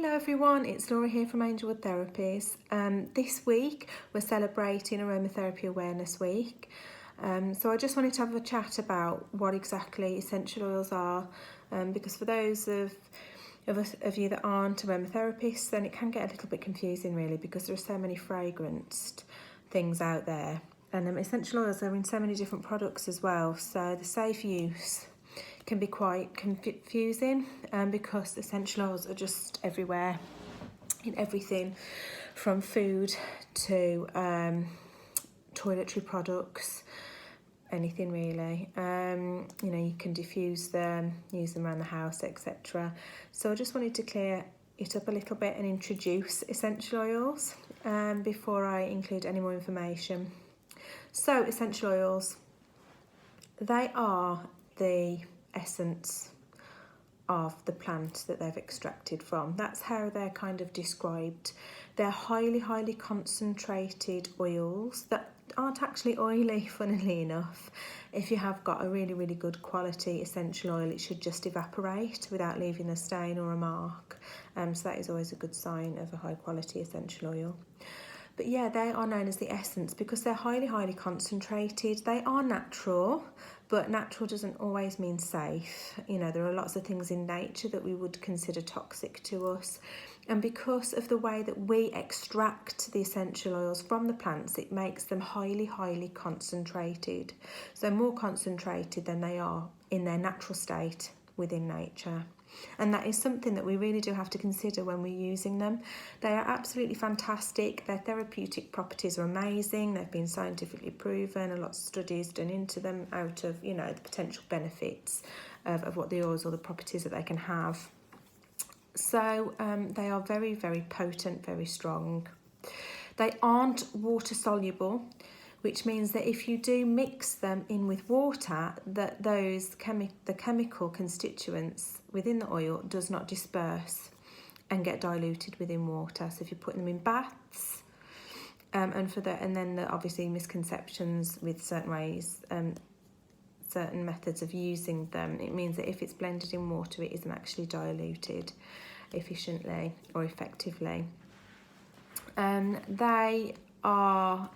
Hello everyone, it's Laura here from Angelwood Therapies. This week we're celebrating Aromatherapy Awareness Week. So I just wanted to have a chat about what exactly essential oils are, because for those of you that aren't aromatherapists, then it can get a little bit confusing really, because there are so many fragranced things out there. And essential oils are in so many different products as well, so the safe use can be quite confusing because essential oils are just everywhere in everything from food to toiletry products, anything really. You can diffuse them, use them around the house, etc. So I just wanted to clear it up a little bit and introduce essential oils before I include any more information. So essential oils, they are the essence of the plant that they've extracted from. That's how they're kind of described. They're highly concentrated oils that aren't actually oily, funnily enough. If you have got a really good quality essential oil, it should just evaporate without leaving a stain or a mark. So that is always a good sign of a high quality essential oil. But yeah, they are known as the essence because they're highly concentrated. They are natural, but natural doesn't always mean safe. There are lots of things in nature that we would consider toxic to us. And because of the way that we extract the essential oils from the plants, it makes them highly concentrated. So more concentrated than they are in their natural state within nature. And that is something that we really do have to consider when we're using them. They are absolutely fantastic. Their therapeutic properties are amazing. They've been scientifically proven. A lot of studies done into them out of, the potential benefits of what the oils or the properties that they can have. So they are very potent, very strong. They aren't water soluble, which means that if you do mix them in with water, that the chemical constituents within the oil does not disperse and get diluted within water. So if you're putting them in baths, and then the obviously misconceptions with certain ways, certain methods of using them, it means that if it's blended in water, it isn't actually diluted efficiently or effectively. They are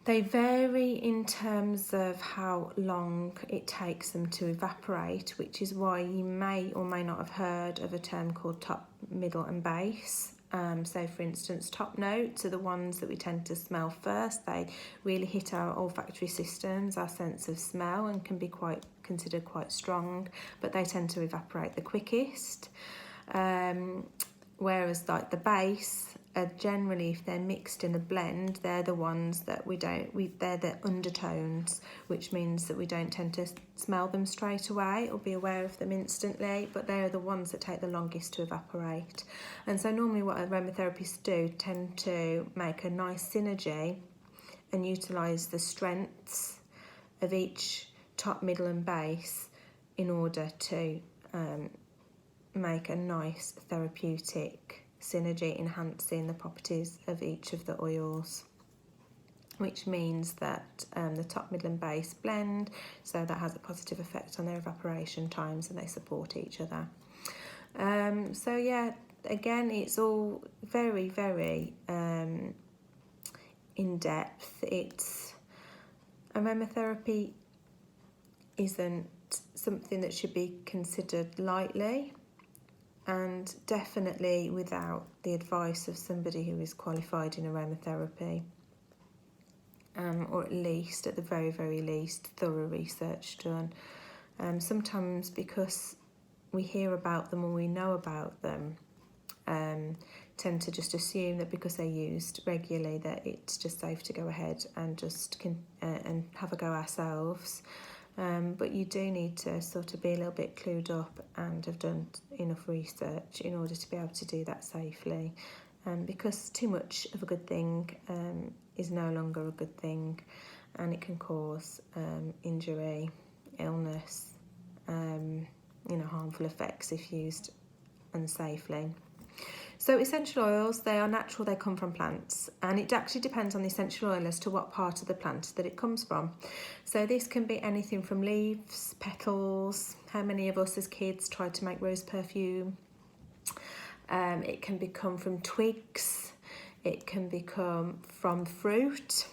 they vary in terms of how long it takes them to evaporate, which is why you may or may not have heard of a term called top, middle and base. So for instance, top notes are the ones that we tend to smell first. They really hit our olfactory systems, our sense of smell, and can be considered quite strong, but they tend to evaporate the quickest. Whereas like the base are generally, if they're mixed in a blend, they're the ones that they're the undertones, which means that we don't tend to smell them straight away or be aware of them instantly, but they're the ones that take the longest to evaporate. And so normally what aromatherapists do tend to make a nice synergy and utilise the strengths of each top, middle and base in order to make a nice therapeutic synergy, enhancing the properties of each of the oils, which means that the top, middle and base blend, so that has a positive effect on their evaporation times and they support each other. So yeah, again, it's all very in depth. Aromatherapy isn't something that should be considered lightly, and definitely without the advice of somebody who is qualified in aromatherapy, or at the very least, thorough research done. Sometimes because we hear about them or we know about them, tend to just assume that because they're used regularly that it's just safe to go ahead and just and have a go ourselves. But you do need to sort of be a little bit clued up and have done enough research in order to be able to do that safely, because too much of a good thing is no longer a good thing, and it can cause injury, illness, harmful effects if used unsafely. So essential oils, they are natural, they come from plants, and it actually depends on the essential oil as to what part of the plant that it comes from. So this can be anything from leaves, petals. How many of us as kids tried to make rose perfume? It can become from twigs. It can become from fruit,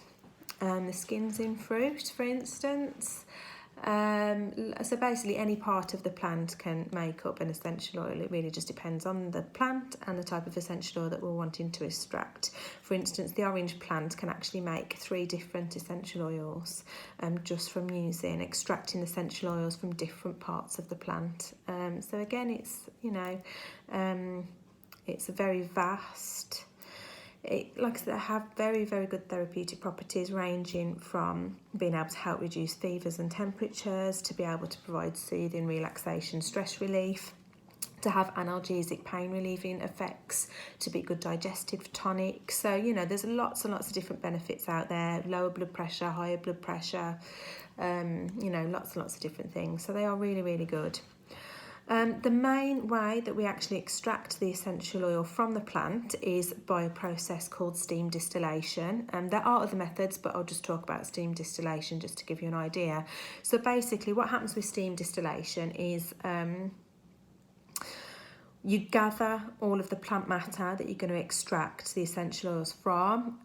the skins in fruit, for instance. So basically any part of the plant can make up an essential oil. It really just depends on the plant and the type of essential oil that we're wanting to extract. For instance, the orange plant can actually make 3 different essential oils just from extracting essential oils from different parts of the plant. So again, it's, it's a very vast. Like I said, they have very, very good therapeutic properties, ranging from being able to help reduce fevers and temperatures, to be able to provide soothing, relaxation, stress relief, to have analgesic, pain relieving effects, to be good digestive tonic. So, there's lots and lots of different benefits out there. Lower blood pressure, higher blood pressure, lots and lots of different things. So they are really, really good. The main way that we actually extract the essential oil from the plant is by a process called steam distillation. There are other methods, but I'll just talk about steam distillation just to give you an idea. So basically what happens with steam distillation is you gather all of the plant matter that you're going to extract the essential oils from,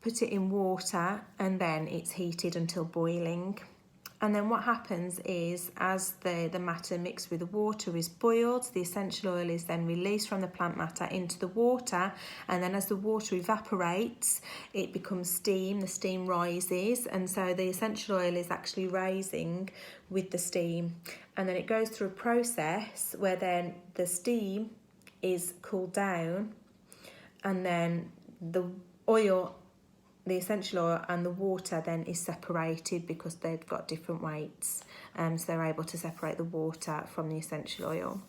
put it in water, and then it's heated until boiling. And then what happens is, as the matter mixed with the water is boiled, the essential oil is then released from the plant matter into the water. And then as the water evaporates, it becomes steam, the steam rises. And so the essential oil is actually rising with the steam. And then it goes through a process where then the steam is cooled down, and then the essential oil and the water then is separated because they've got different weights, so they're able to separate the water from the essential oil.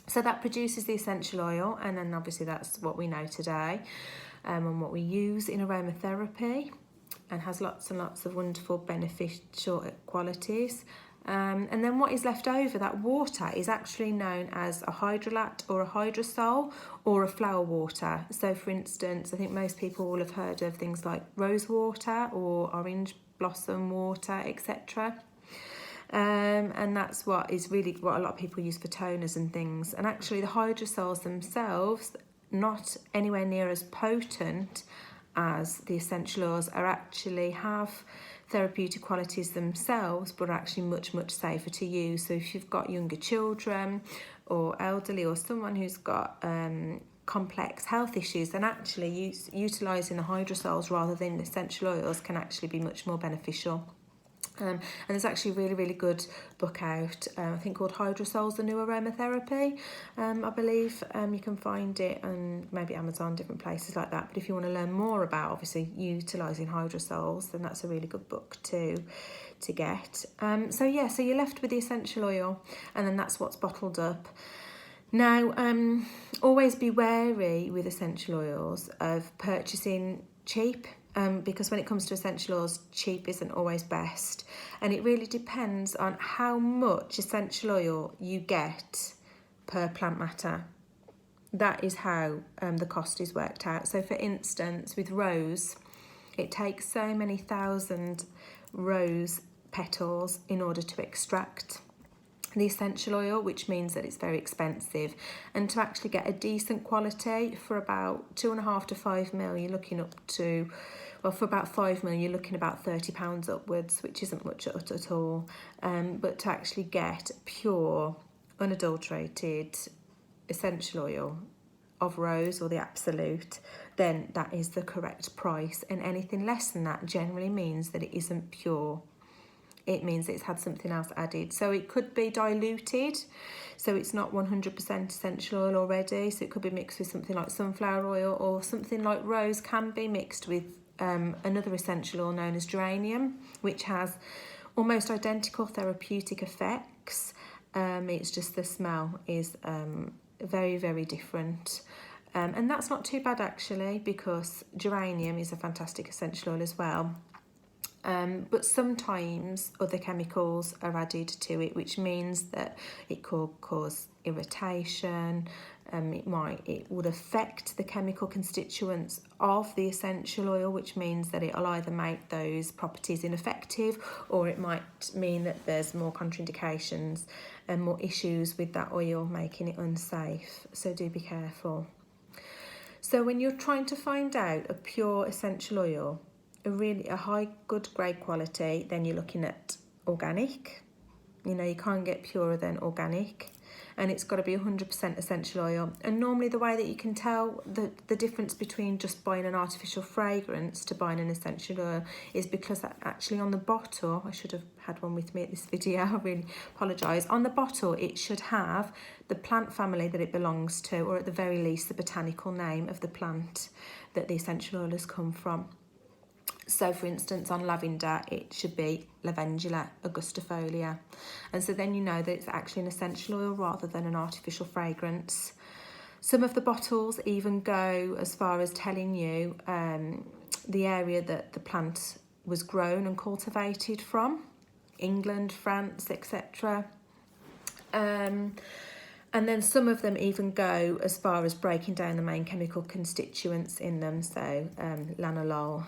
So that produces the essential oil, and then obviously that's what we know today, and what we use in aromatherapy, and has lots and lots of wonderful beneficial qualities. And then what is left over, that water, is actually known as a hydrolat or a hydrosol or a flower water. So for instance, I think most people will have heard of things like rose water or orange blossom water, etc. And that's what a lot of people use for toners and things. And actually the hydrosols themselves, not anywhere near as potent as the essential oils, have therapeutic qualities themselves, but are actually much, much safer to use. So if you've got younger children or elderly or someone who's got complex health issues, then actually utilising the hydrosols rather than the essential oils can actually be much more beneficial. And there's actually a really, really good book out, I think called Hydrosols, the New Aromatherapy, I believe. You can find it on maybe Amazon, different places like that. But if you want to learn more about obviously utilising hydrosols, then that's a really good book to get. So you're left with the essential oil, and then that's what's bottled up. Now, always be wary with essential oils of purchasing cheap, because when it comes to essential oils, cheap isn't always best, and it really depends on how much essential oil you get per plant matter. That is how the cost is worked out. So for instance, with rose, it takes so many thousand rose petals in order to extract the essential oil, which means that it's very expensive. And to actually get a decent quality for about 2.5 to 5 mil, you're looking for about 5 mil, you're looking about £30 upwards, which isn't much at all. But to actually get pure, unadulterated essential oil of rose, or the absolute, then that is the correct price. And anything less than that generally means that it isn't pure. It means it's had something else added. So it could be diluted, so it's not 100% essential oil already. So it could be mixed with something like sunflower oil, or something like rose can be mixed with another essential oil known as geranium, which has almost identical therapeutic effects. It's just the smell is very, very different. And that's not too bad actually, because geranium is a fantastic essential oil as well. But sometimes other chemicals are added to it, which means that it could cause irritation. It would affect the chemical constituents of the essential oil, which means that it'll either make those properties ineffective, or it might mean that there's more contraindications and more issues with that oil, making it unsafe. So do be careful. So when you're trying to find out a pure essential oil, a high good grade quality, then you're looking at organic. You can't get purer than organic, and it's got to be 100% essential oil. And normally the way that you can tell the difference between just buying an artificial fragrance to buying an essential oil is because actually on the bottle, I should have had one with me at this video, I really apologise. On the bottle it should have the plant family that it belongs to, or at the very least the botanical name of the plant that the essential oil has come from. So for instance, on lavender, it should be Lavandula augustifolia. And so then you know that it's actually an essential oil rather than an artificial fragrance. Some of the bottles even go as far as telling you the area that the plant was grown and cultivated from, England, France, etc. And then some of them even go as far as breaking down the main chemical constituents in them, so lanolol,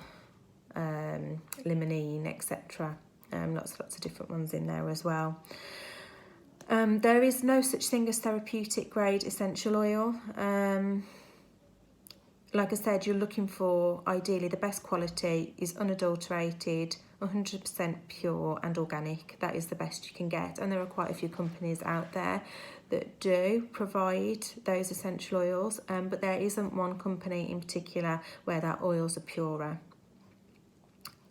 limonene, etc. Lots of different ones in there as well. There is no such thing as therapeutic grade essential oil. Like I said, you're looking for, ideally, the best quality is unadulterated, 100% pure and organic. That is the best you can get, and there are quite a few companies out there that do provide those essential oils, but there isn't one company in particular where that oils are purer.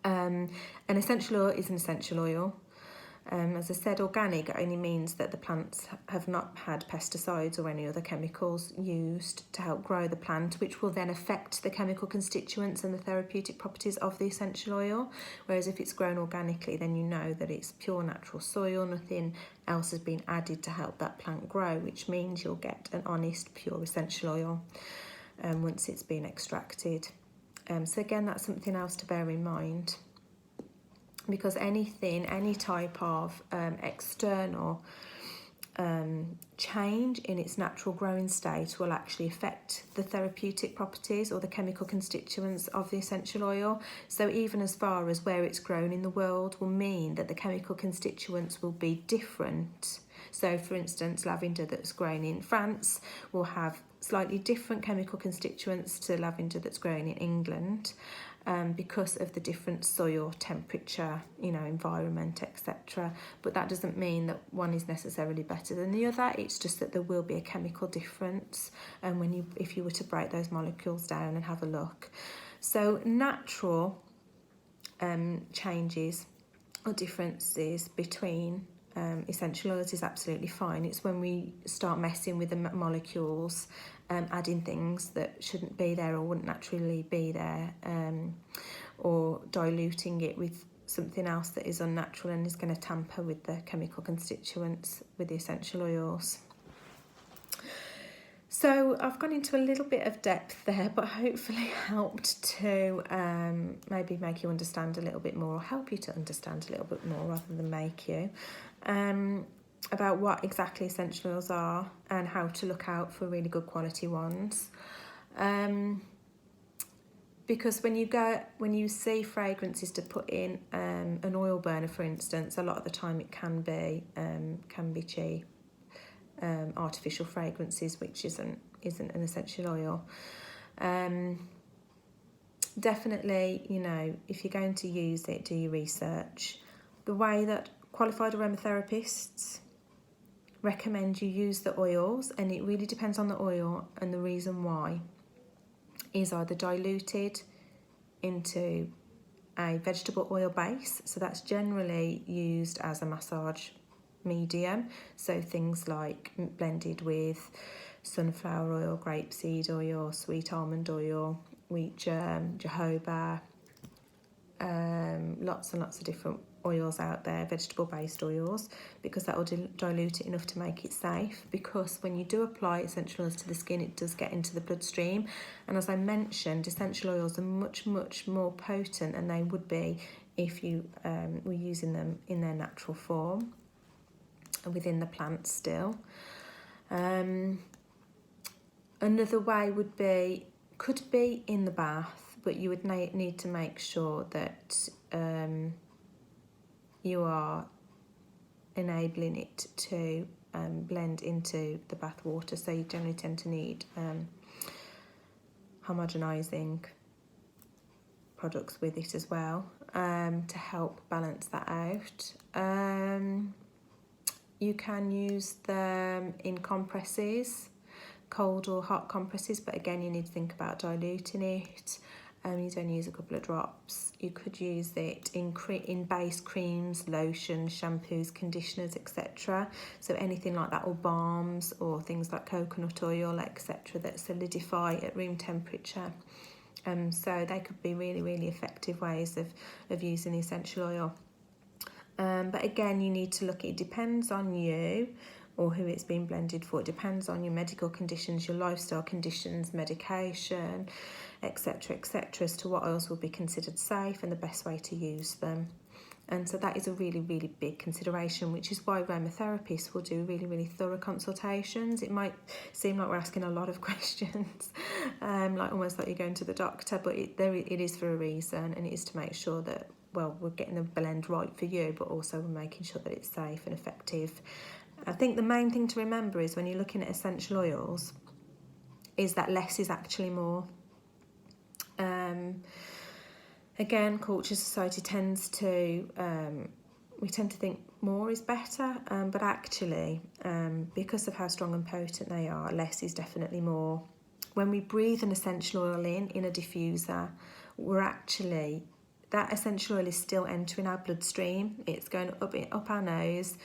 An essential oil is an essential oil. As I said, organic only means that the plants have not had pesticides or any other chemicals used to help grow the plant, which will then affect the chemical constituents and the therapeutic properties of the essential oil. Whereas if it's grown organically, then you know that it's pure natural soil, nothing else has been added to help that plant grow, which means you'll get an honest, pure essential oil once it's been extracted. So again, that's something else to bear in mind, because any type of external change in its natural growing state will actually affect the therapeutic properties or the chemical constituents of the essential oil. So even as far as where it's grown in the world will mean that the chemical constituents will be different. So for instance, lavender that's grown in France will have slightly different chemical constituents to lavender that's grown in England, because of the different soil temperature, environment, etc. But that doesn't mean that one is necessarily better than the other. It's just that there will be a chemical difference if you were to break those molecules down and have a look. So natural changes or differences between essential oils is absolutely fine. It's when we start messing with the molecules, adding things that shouldn't be there or wouldn't naturally be there, or diluting it with something else that is unnatural and is going to tamper with the chemical constituents with the essential oils. So I've gone into a little bit of depth there, but hopefully helped to maybe make you understand a little bit more, or help you to understand a little bit more rather than make you, about what exactly essential oils are and how to look out for really good quality ones. Because when you see fragrances to put in an oil burner, for instance, a lot of the time it can be cheap. Artificial fragrances, which isn't an essential oil. Definitely, if you're going to use it, do your research. The way that qualified aromatherapists recommend you use the oils, and it really depends on the oil, and the reason why is either diluted into a vegetable oil base, so that's generally used as a massage medium, so things like blended with sunflower oil, grapeseed oil, sweet almond oil, wheat germ, jojoba, lots and lots of different oils out there, vegetable based oils, because that will dilute it enough to make it safe. Because when you do apply essential oils to the skin, it does get into the bloodstream, and as I mentioned, essential oils are much more potent than they would be if you were using them in their natural form within the plant still. Another way could be in the bath, but you would need to make sure that you are enabling it to blend into the bath water. So you generally tend to need homogenising products with it as well to help balance that out. You can use them in compresses, cold or hot compresses, but again you need to think about diluting it. You don't use a couple of drops. You could use it in base creams, lotions, shampoos, conditioners, etc. So anything like that, or balms, or things like coconut oil, etc. that solidify at room temperature. So they could be really, really effective ways of using the essential oil. But again, you need to look, it depends on you or who it's been blended for. It depends on your medical conditions, your lifestyle conditions, medication, etc., as to what oils will be considered safe and the best way to use them. And so that is a really, really big consideration, which is why aromatherapists will do really, really thorough consultations. It might seem like we're asking a lot of questions, like almost like you're going to the doctor, but it is for a reason, and it is to make sure that, well, we're getting the blend right for you, but also we're making sure that it's safe and effective. I think the main thing to remember is when you're looking at essential oils is that less is actually more. Again, culture society tends to, we tend to think more is better, but actually, because of how strong and potent they are, less is definitely more. When we breathe an essential oil in a diffuser, we're actually, that essential oil is still entering our bloodstream. It's going up our nose,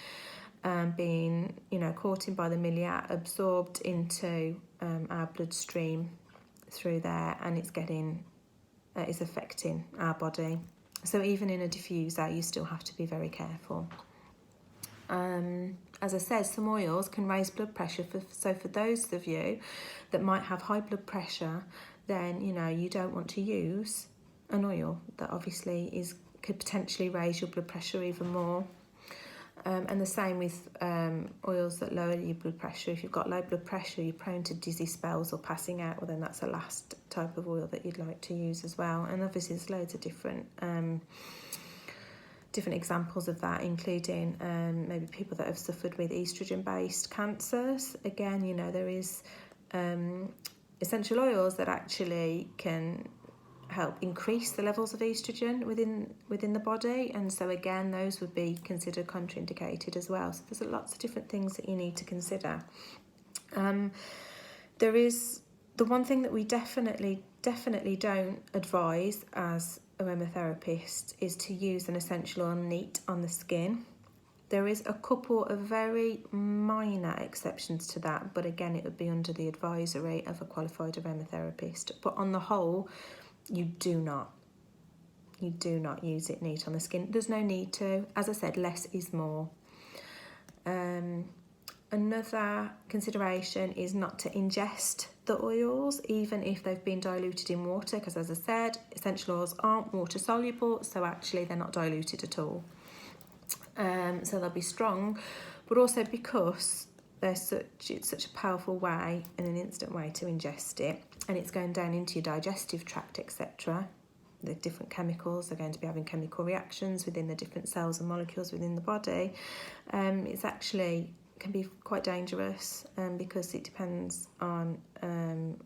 being, caught in by the milia, absorbed into our bloodstream through there, and it's is affecting our body. So even in a diffuser, you still have to be very careful. As I said, some oils can raise blood pressure. So for those of you that might have high blood pressure, then you don't want to use an oil that obviously could potentially raise your blood pressure even more. And the same with oils that lower your blood pressure. If you've got low blood pressure, you're prone to dizzy spells or passing out, well then that's the last type of oil that you'd like to use as well. And obviously there's loads of different examples of that, including maybe people that have suffered with estrogen-based cancers. Again, there is essential oils that actually can help increase the levels of estrogen within the body, and so again those would be considered contraindicated as well. So there's lots of different things that you need to consider. There is the one thing that we definitely don't advise as aromatherapists is to use an essential oil neat on the skin. There is a couple of very minor exceptions to that, but again it would be under the advisory of a qualified aromatherapist. But on the whole, you do not use it neat on the skin. There's no need to. As I said, less is more. Another consideration is not to ingest the oils, even if they've been diluted in water, because as I said, essential oils aren't water soluble, so actually they're not diluted at all. So they'll be strong, but also because it's such a powerful way and an instant way to ingest it, and it's going down into your digestive tract, etc. The different chemicals are going to be having chemical reactions within the different cells and molecules within the body. It's actually can be quite dangerous because it depends on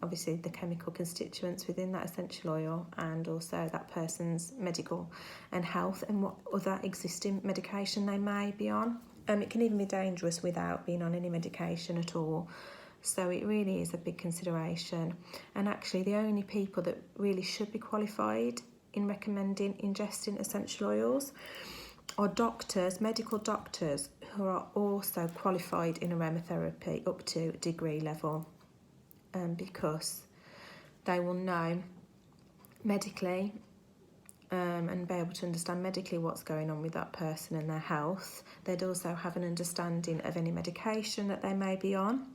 obviously the chemical constituents within that essential oil, and also that person's medical and health and what other existing medication they may be on. It can even be dangerous without being on any medication at all. So it really is a big consideration. And actually the only people that really should be qualified in recommending ingesting essential oils are doctors, medical doctors, who are also qualified in aromatherapy up to degree level, because they will know medically and be able to understand medically what's going on with that person and their health. They'd also have an understanding of any medication that they may be on.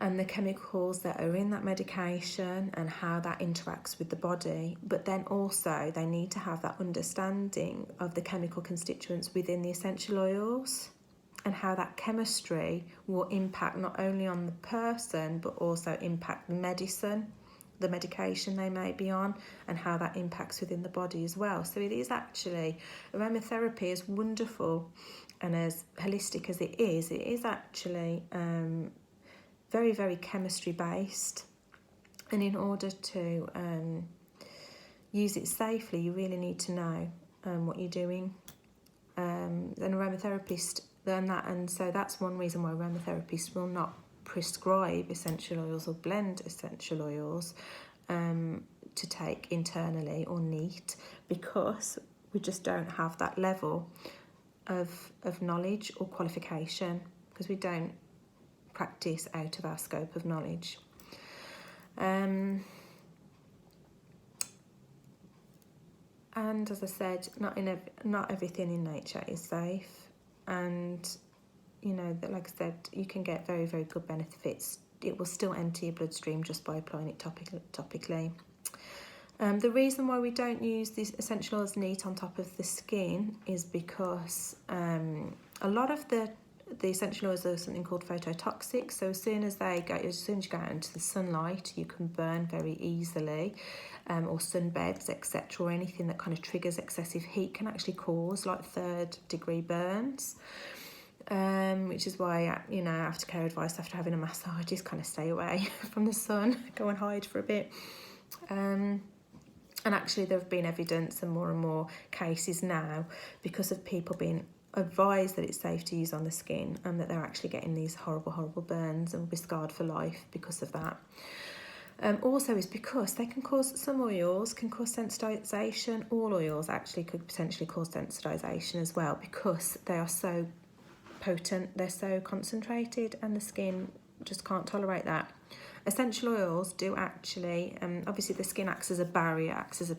and the chemicals that are in that medication and how that interacts with the body. But then also they need to have that understanding of the chemical constituents within the essential oils and how that chemistry will impact not only on the person but also impact the medicine, the medication they may be on, and how that impacts within the body as well. So it is actually, aromatherapy is wonderful, and as holistic as it is actually very, very chemistry based. And in order to use it safely, you really need to know what you're doing. An aromatherapist learn that, and so that's one reason why aromatherapists will not prescribe essential oils or blend essential oils to take internally or neat, because we just don't have that level of knowledge or qualification, because we don't practice out of our scope of knowledge. And as I said, not everything in nature is safe, and you know that, like I said, you can get very, very good benefits. It will still enter your bloodstream just by applying it topically. The reason why we don't use these essential oils neat on top of the skin is because a lot of the essential oils are something called phototoxic. So as soon as you go out into the sunlight, you can burn very easily, or sunbeds, etc., or anything that kind of triggers excessive heat can actually cause like 3rd-degree burns. Which is why, aftercare advice after having a massage is kind of stay away from the sun, go and hide for a bit. And actually there have been evidence and more cases now, because of people being advised that it's safe to use on the skin, and that they're actually getting these horrible burns and will be scarred for life because of that. Also is because some oils can cause sensitization. All oils actually could potentially cause sensitization as well, because they are so potent, they're so concentrated, and the skin just can't tolerate that. Essential oils do actually, obviously the skin acts as a barrier, acts as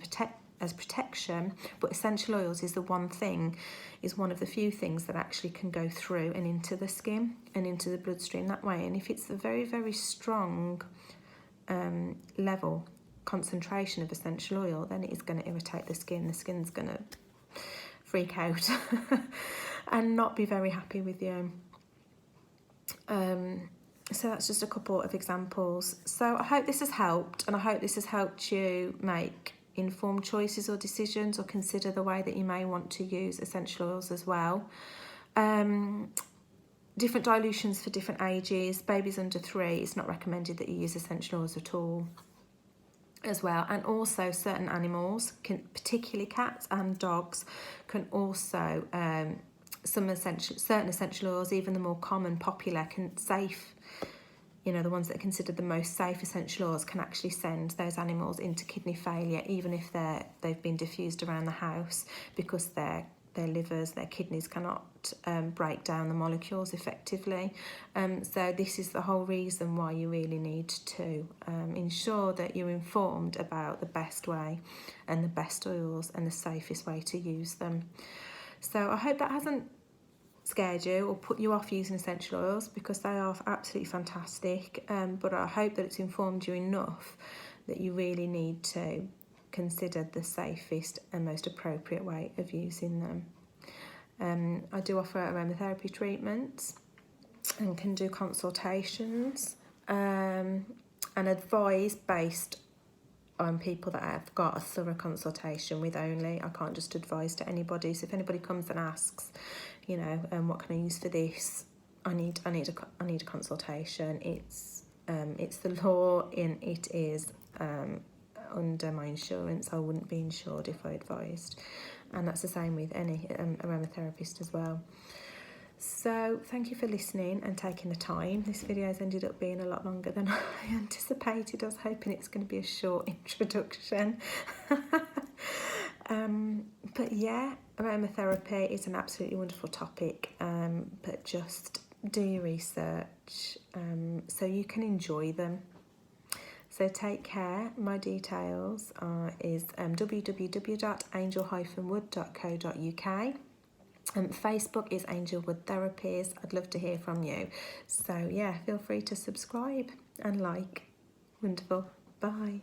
protection, but essential oils is one of the few things that actually can go through and into the skin and into the bloodstream that way. And if it's a very, very strong level concentration of essential oil, then it is going to irritate the skin. The skin's going to freak out and not be very happy with you. So that's just a couple of examples. So I hope this has helped, and I hope this has helped you make informed choices or decisions, or consider the way that you may want to use essential oils as well. Different dilutions for different ages. Babies under 3, it's not recommended that you use essential oils at all as well. And also certain animals, particularly cats and dogs, can also certain essential oils, even the more common, popular, the ones that are considered the most safe essential oils, can actually send those animals into kidney failure, even if they've been diffused around the house, because their livers, their kidneys cannot break down the molecules effectively. So this is the whole reason why you really need to ensure that you're informed about the best way and the best oils and the safest way to use them. So I hope that hasn't scared you or put you off using essential oils, because they are absolutely fantastic, but I hope that it's informed you enough that you really need to consider the safest and most appropriate way of using them. I do offer aromatherapy treatments and can do consultations and advise based on people that I've got a thorough consultation with only. I can't just advise to anybody. So if anybody comes and asks, what can I use for this? I need a consultation. It's the law, and it is under my insurance. I wouldn't be insured if I advised, and that's the same with any aromatherapist as well. So thank you for listening and taking the time. This video has ended up being a lot longer than I anticipated. I was hoping it's going to be a short introduction. But yeah, aromatherapy is an absolutely wonderful topic, but just do your research so you can enjoy them. So take care. My details is www.angel-wood.co.uk. Facebook is Angel Wood Therapies. I'd love to hear from you. So yeah, feel free to subscribe and like. Wonderful. Bye.